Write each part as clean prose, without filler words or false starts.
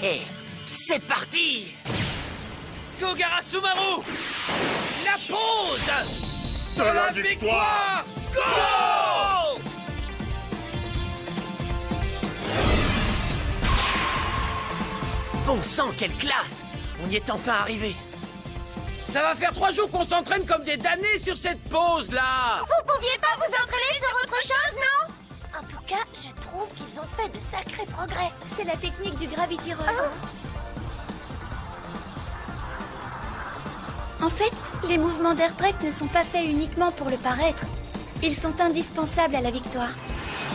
C'est parti! Kogara Sumaru! La pause De la victoire! Go! Bon sang, quelle classe! On y est enfin arrivé. Ça va faire 3 jours qu'on s'entraîne comme des damnés sur cette pause-là! Vous pouviez pas vous entraîner sur autre chose, non? En tout cas, je trouve qu'ils ont fait de sacrés progrès. C'est la technique du Gravity Roll. En fait, les mouvements d'Air Drake ne sont pas faits uniquement pour le paraître. Ils sont indispensables à la victoire.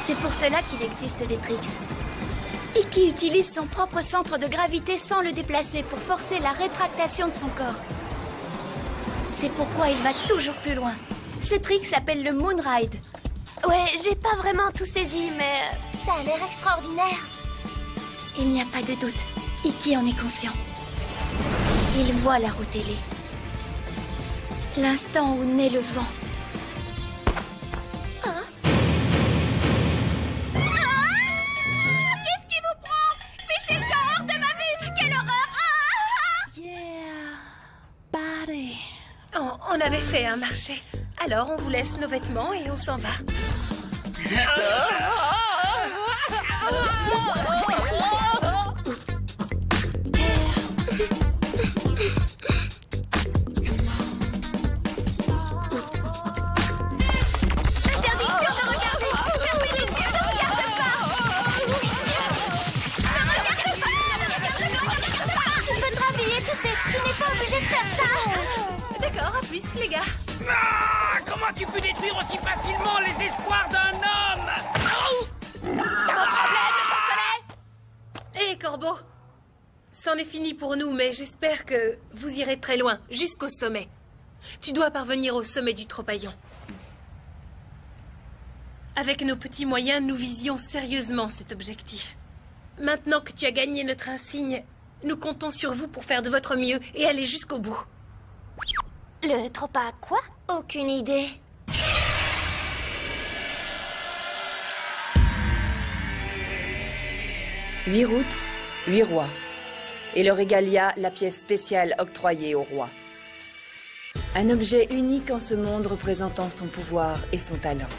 C'est pour cela qu'il existe des tricks. Iki utilise son propre centre de gravité sans le déplacer pour forcer la rétractation de son corps. C'est pourquoi il va toujours plus loin. Ce trick s'appelle le Moon Ride. Ouais, j'ai pas vraiment tout saisi, mais ça a l'air extraordinaire. Il n'y a pas de doute. Iki en est conscient. Il voit la roue télé. L'instant où naît le vent. Qu'est-ce qui vous prend? Fichez le corps hors de ma vue! Quelle horreur! Body. On avait fait un marché. Alors on vous laisse nos vêtements et on s'en va. D'accord, à plus les gars. Ah, comment tu peux détruire aussi facilement les espoirs d'un homme? Hé, Corbeau, c'en est fini pour nous, mais j'espère que vous irez très loin, jusqu'au sommet. Tu dois parvenir au sommet du Tropaillon. Avec nos petits moyens, nous visions sérieusement cet objectif. Maintenant que tu as gagné notre insigne, nous comptons sur vous pour faire de votre mieux et aller jusqu'au bout. Le Tropa quoi? Aucune idée. Huit routes, 8 rois. Et le régalia, la pièce spéciale octroyée au roi. Un objet unique en ce monde représentant son pouvoir et son talent.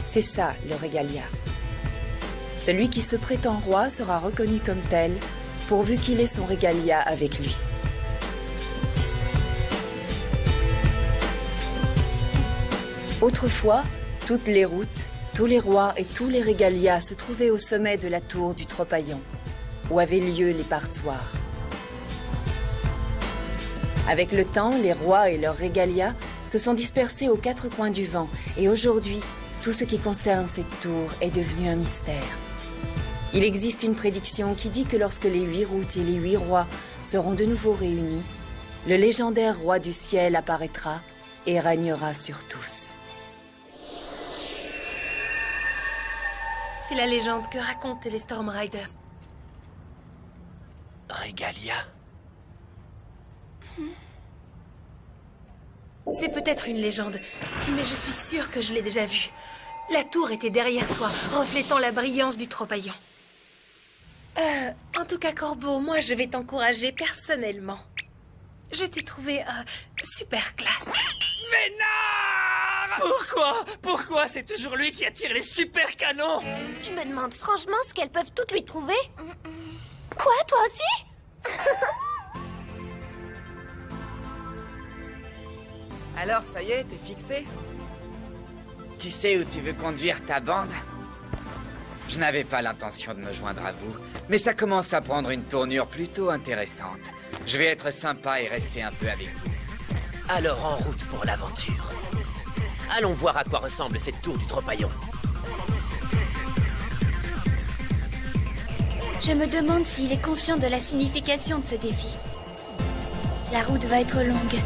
C'est ça, le régalia. Celui qui se prétend roi sera reconnu comme tel, pourvu qu'il ait son régalia avec lui. Autrefois, toutes les routes, tous les rois et tous les régalias se trouvaient au sommet de la tour du Tropaillon, où avaient lieu les partoirs. Avec le temps, les rois et leurs régalias se sont dispersés aux 4 coins du vent, et aujourd'hui, tout ce qui concerne cette tour est devenu un mystère. Il existe une prédiction qui dit que lorsque les 8 routes et les 8 rois seront de nouveau réunis, le légendaire roi du ciel apparaîtra et régnera sur tous. C'est la légende que racontent les Storm Riders. Régalia? C'est peut-être une légende, mais je suis sûre que je l'ai déjà vue. La tour était derrière toi, reflétant la brillance du Tropaillon. En tout cas, Corbeau, moi je vais t'encourager personnellement. Je t'ai trouvé super classe. Vénard! Pourquoi c'est toujours lui qui attire les super canons? Je me demande franchement ce qu'elles peuvent toutes lui trouver. Quoi, toi aussi? Alors, ça y est, t'es fixé? Tu sais où tu veux conduire ta bande? Je n'avais pas l'intention de me joindre à vous, mais ça commence à prendre une tournure plutôt intéressante. Je vais être sympa et rester un peu avec vous. Alors en route pour l'aventure. Allons voir à quoi ressemble cette tour du Tropaillon. Je me demande s'il est conscient de la signification de ce défi. La route va être longue.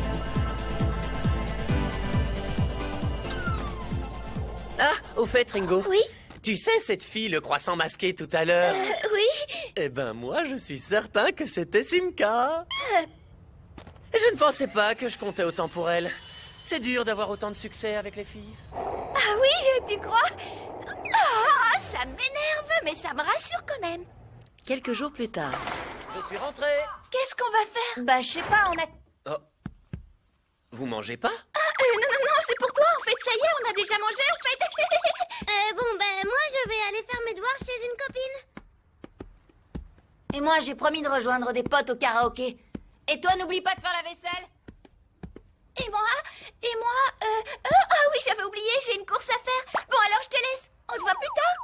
Ah, au fait, Ringo. Oui? Tu sais cette fille, le croissant masqué tout à l'heure? Oui? Eh ben moi, je suis certain que c'était Simka. Je ne pensais pas que je comptais autant pour elle. C'est dur d'avoir autant de succès avec les filles. Ah oui, tu crois? Ah, ça m'énerve, mais mais ça me rassure quand même. Quelques jours plus tard. Je suis rentré. Qu'est-ce qu'on va faire? Bah, je sais pas, on a... Oh. Vous mangez pas? Non, c'est pour toi, en fait, ça y est, on a déjà mangé, en fait. Moi, je vais aller faire mes devoirs chez une copine. Et moi, j'ai promis de rejoindre des potes au karaoké. Et toi, n'oublie pas de faire la vaisselle. Et moi, ah oui, j'avais oublié, j'ai une course à faire. Bon, alors, je te laisse. On se voit plus tard.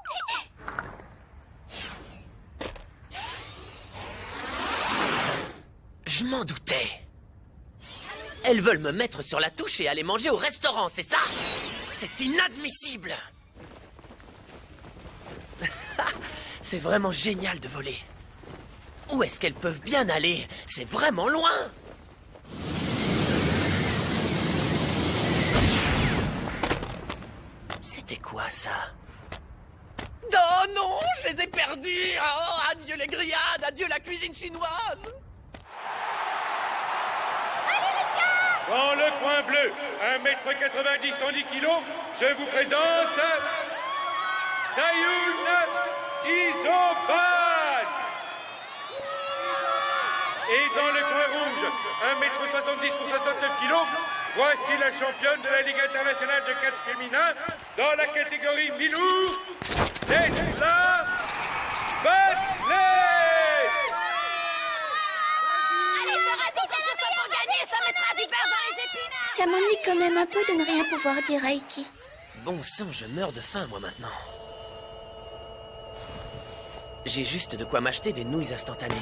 Je m'en doutais. Elles veulent me mettre sur la touche et aller manger au restaurant, c'est ça? C'est inadmissible. C'est vraiment génial de voler. Où est-ce qu'elles peuvent bien aller? C'est vraiment loin. C'était quoi ça? Oh non, je les ai perdus. Oh, adieu les grillades, adieu la cuisine chinoise. Dans le coin bleu, 1,90 m, 110 kg, je vous présente Sayoun Isoban. Et dans le coin rouge, 1,70 m pour 69 kg, voici la championne de la Ligue internationale de catch féminin dans la catégorie Milou, Tesla Batley. Ça m'ennuie quand même un peu de ne rien pouvoir dire à Iki. Bon sang, je meurs de faim, moi, maintenant. J'ai juste de quoi m'acheter des nouilles instantanées.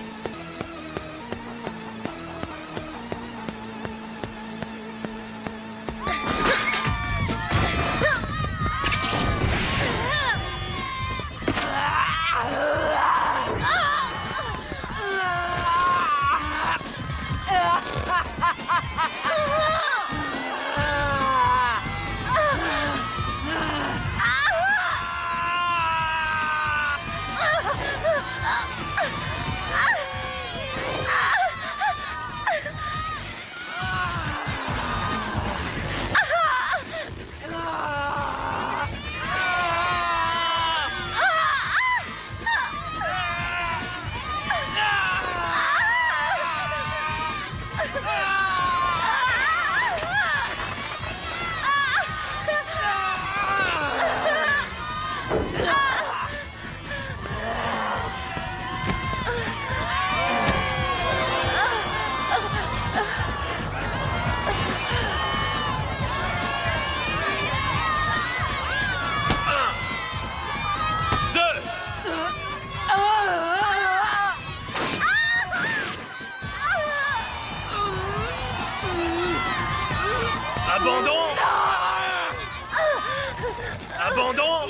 Abandon! Abandon!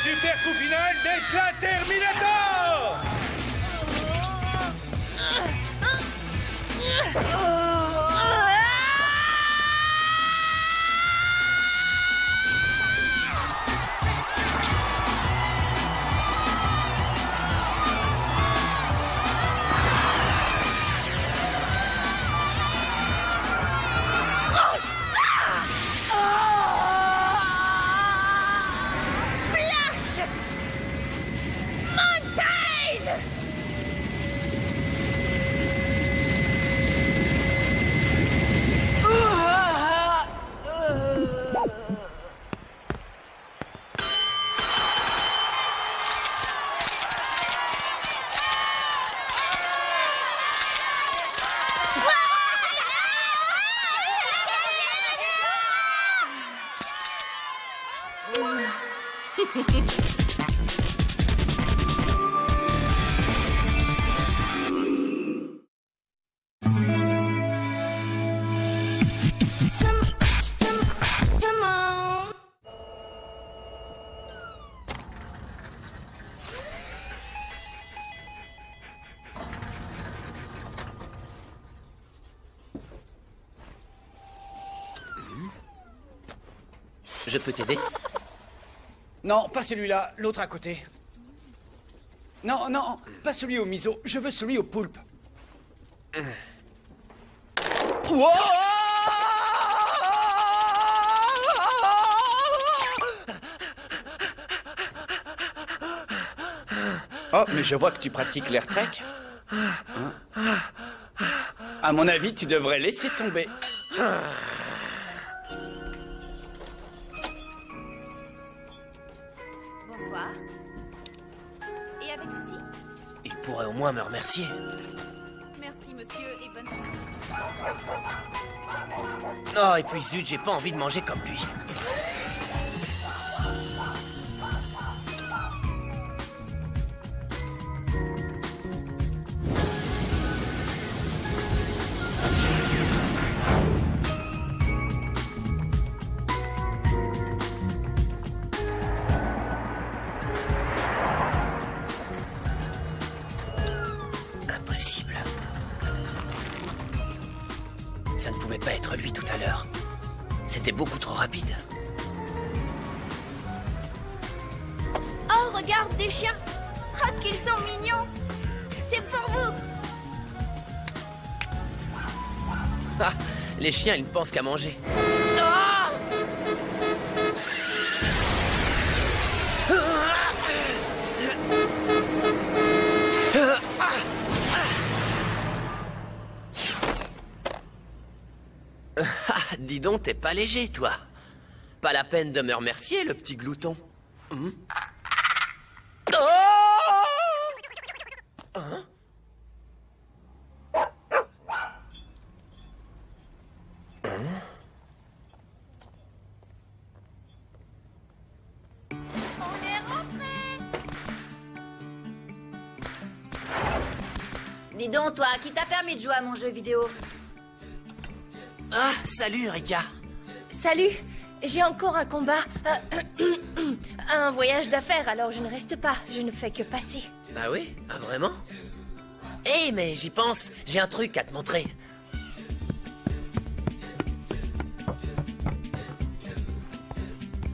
super coup final d'Eshla Terminator! Je peux t'aider? Non, pas celui-là, l'autre à côté. Non, non, pas celui au miso, je veux celui au poulpe. Wow! Oh, mais je vois que tu pratiques l'air trek. Hein? À mon avis, tu devrais laisser tomber. Bonsoir. Et avec ceci? Il pourrait au moins me remercier. Merci, monsieur, et bonne soirée. Oh, et puis zut, j'ai pas envie de manger comme lui. Impossible. Ça ne pouvait pas être lui tout à l'heure. C'était beaucoup trop rapide. Oh, regarde, des chiens. Oh, qu'ils sont mignons. C'est pour vous. Ah, les chiens, ils ne pensent qu'à manger. Ah, dis donc, t'es pas léger, toi. Pas la peine de me remercier, le petit glouton. Oh! Hein? On est rentré. Dis donc, toi, qui t'a permis de jouer à mon jeu vidéo? Ah, salut, Rika. Salut, j'ai encore un combat. Un voyage d'affaires, alors je ne reste pas. Je ne fais que passer. Ah oui? Ah, vraiment? Eh, mais j'y pense, j'ai un truc à te montrer.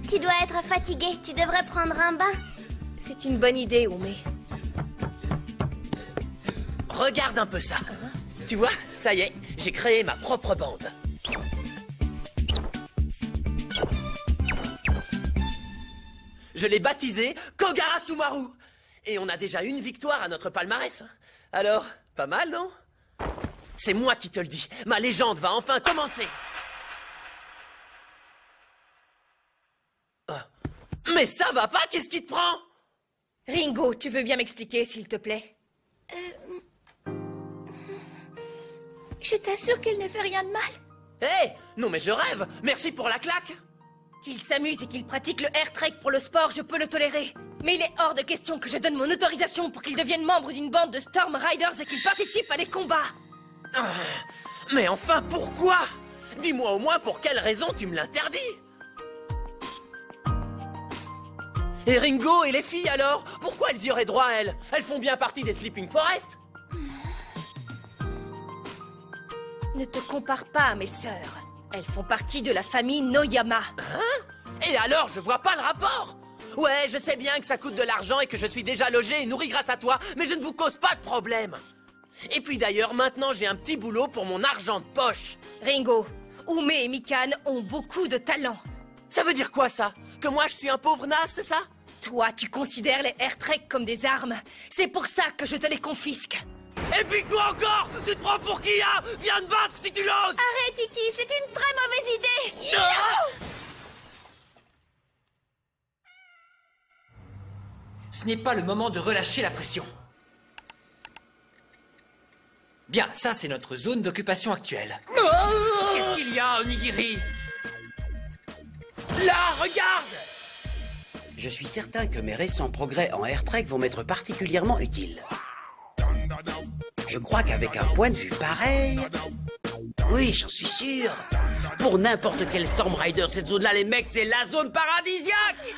Tu dois être fatigué. Tu devrais prendre un bain. C'est une bonne idée, Oumé. Regarde un peu ça. Tu vois, ça y est, j'ai créé ma propre bande. Je l'ai baptisé Kogara Sumaru. Et on a déjà une victoire à notre palmarès. Alors, pas mal, non? C'est moi qui te le dis. Ma légende va enfin commencer. Mais ça va pas? Qu'est-ce qui te prend? Ringo, tu veux bien m'expliquer, s'il te plaît? Je t'assure qu'elle ne fait rien de mal. Hé, non mais je rêve. Merci pour la claque. Qu'il s'amuse et qu'il pratique le air trek pour le sport, je peux le tolérer. Mais il est hors de question que je donne mon autorisation pour qu'il devienne membre d'une bande de Storm Riders et qu'il participe à des combats. Mais enfin, pourquoi? Dis-moi au moins pour quelle raison tu me l'interdis. Et Ringo et les filles alors? Pourquoi elles y auraient droit, elles? Elles font bien partie des Sleeping Forest. Ne te compare pas à mes sœurs. Elles font partie de la famille Noyama. Hein? Et alors, je vois pas le rapport. Ouais, je sais bien que ça coûte de l'argent et que je suis déjà logé et nourri grâce à toi, mais je ne vous cause pas de problème. Et puis d'ailleurs, maintenant j'ai un petit boulot pour mon argent de poche. Ringo, Ume et Mikan ont beaucoup de talent. Ça veut dire quoi, ça? Que moi je suis un pauvre naze, c'est ça? Toi, tu considères les AirTrek comme des armes. C'est pour ça que je te les confisque. Et puis toi encore? Tu te prends pour qui, hein? Viens te battre si tu l'oses! Arrête, Iki, c'est une très mauvaise idée. Ce n'est pas le moment de relâcher la pression. Bien, ça c'est notre zone d'occupation actuelle. Qu'est-ce qu'il y a, Onigiri? Là, regarde! Je suis certain que mes récents progrès en AirTrek vont m'être particulièrement utiles. Je crois qu'avec un point de vue pareil... Oui, j'en suis sûr. Pour n'importe quel Storm Rider, cette zone-là, les mecs, c'est la zone paradisiaque.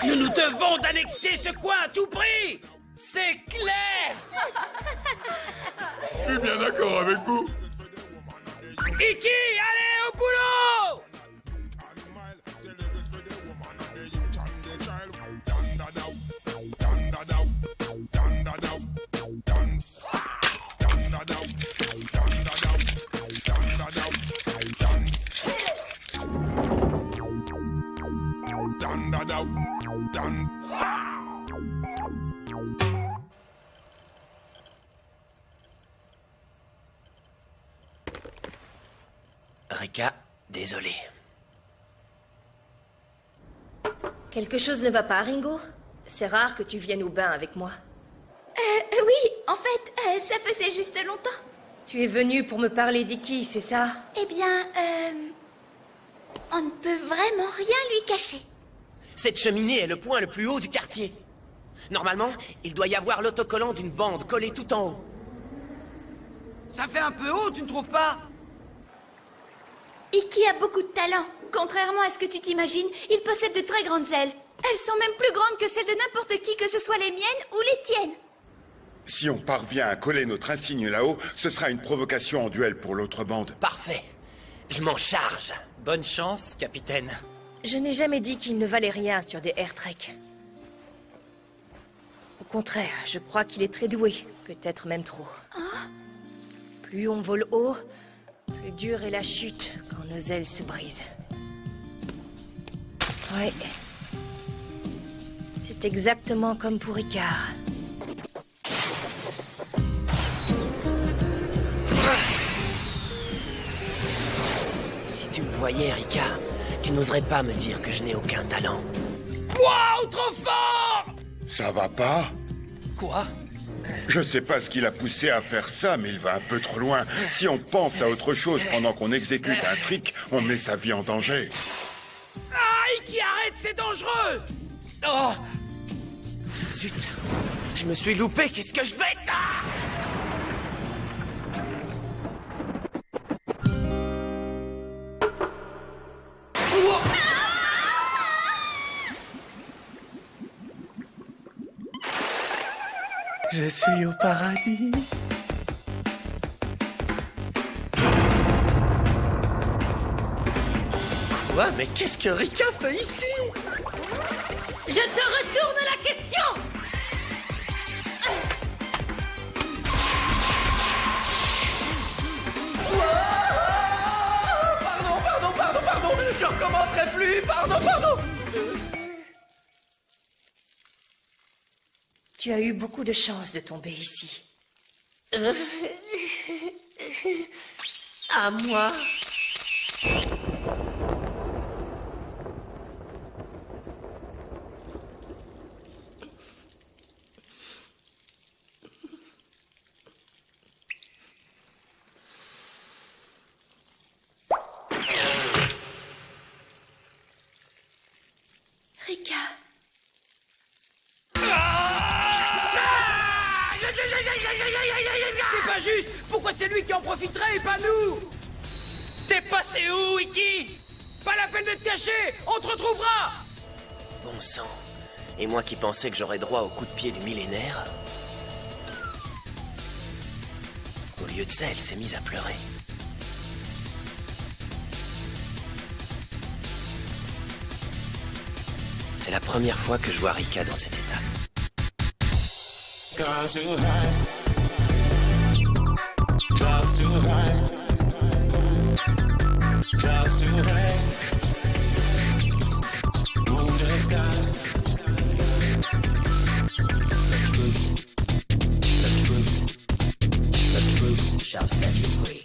Nous devons annexer ce coin à tout prix! C'est clair! Je suis bien d'accord avec vous. Iki, allez au boulot! Rika, désolé. Quelque chose ne va pas, Ringo? C'est rare que tu viennes au bain avec moi. Oui, en fait, ça faisait juste longtemps. Tu es venu pour me parler d'Iki, c'est ça? Eh bien, on ne peut vraiment rien lui cacher. Cette cheminée est le point le plus haut du quartier. Normalement, il doit y avoir l'autocollant d'une bande collé tout en haut. Ça fait un peu haut, tu ne trouves pas? Iki a beaucoup de talent. Contrairement à ce que tu t'imagines, il possède de très grandes ailes. Elles sont même plus grandes que celles de n'importe qui, que ce soit les miennes ou les tiennes. Si on parvient à coller notre insigne là-haut, ce sera une provocation en duel pour l'autre bande. Parfait. Je m'en charge. Bonne chance, capitaine. Je n'ai jamais dit qu'il ne valait rien sur des AirTrek. Au contraire, je crois qu'il est très doué. Peut-être même trop. Plus on vole haut, plus dure est la chute quand nos ailes se brisent. Ouais. C'est exactement comme pour Ricard. Si tu me voyais, Rika, tu n'oserais pas me dire que je n'ai aucun talent. Waouh, trop fort! Ça va pas? Quoi? Je sais pas ce qui l'a poussé à faire ça, mais il va un peu trop loin. Si on pense à autre chose pendant qu'on exécute un trick, on met sa vie en danger. Ah, Iki, arrête, c'est dangereux! Oh! Zut! Je me suis loupé, qu'est-ce que je fais? Je suis au paradis. Quoi? Mais qu'est-ce que Rika fait ici? Je te retourne la question! Pardon, je recommencerai plus, pardon. Tu as eu beaucoup de chance de tomber ici. À moi. Rika. C'est pas juste! Pourquoi c'est lui qui en profiterait et pas nous? T'es passé où, Iki? Pas la peine de te cacher. On te retrouvera. Bon sang. Et moi qui pensais que j'aurais droit au coup de pied du millénaire. Au lieu de ça, elle s'est mise à pleurer. C'est la première fois que je vois Rika dans cet état. The truth shall set you free.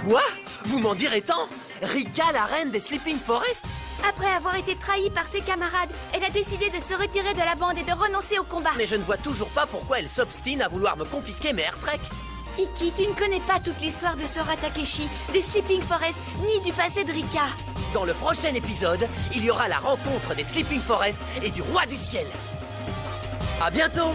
Quoi? Vous m'en direz tant? Rika, la reine des Sleeping Forest? Après avoir été trahie par ses camarades, elle a décidé de se retirer de la bande et de renoncer au combat. Mais je ne vois toujours pas pourquoi elle s'obstine à vouloir me confisquer mes AirTrek. Iki, tu ne connais pas toute l'histoire de Sora Takeshi, des Sleeping Forest, ni du passé de Rika. Dans le prochain épisode, il y aura la rencontre des Sleeping Forest et du Roi du Ciel. À bientôt!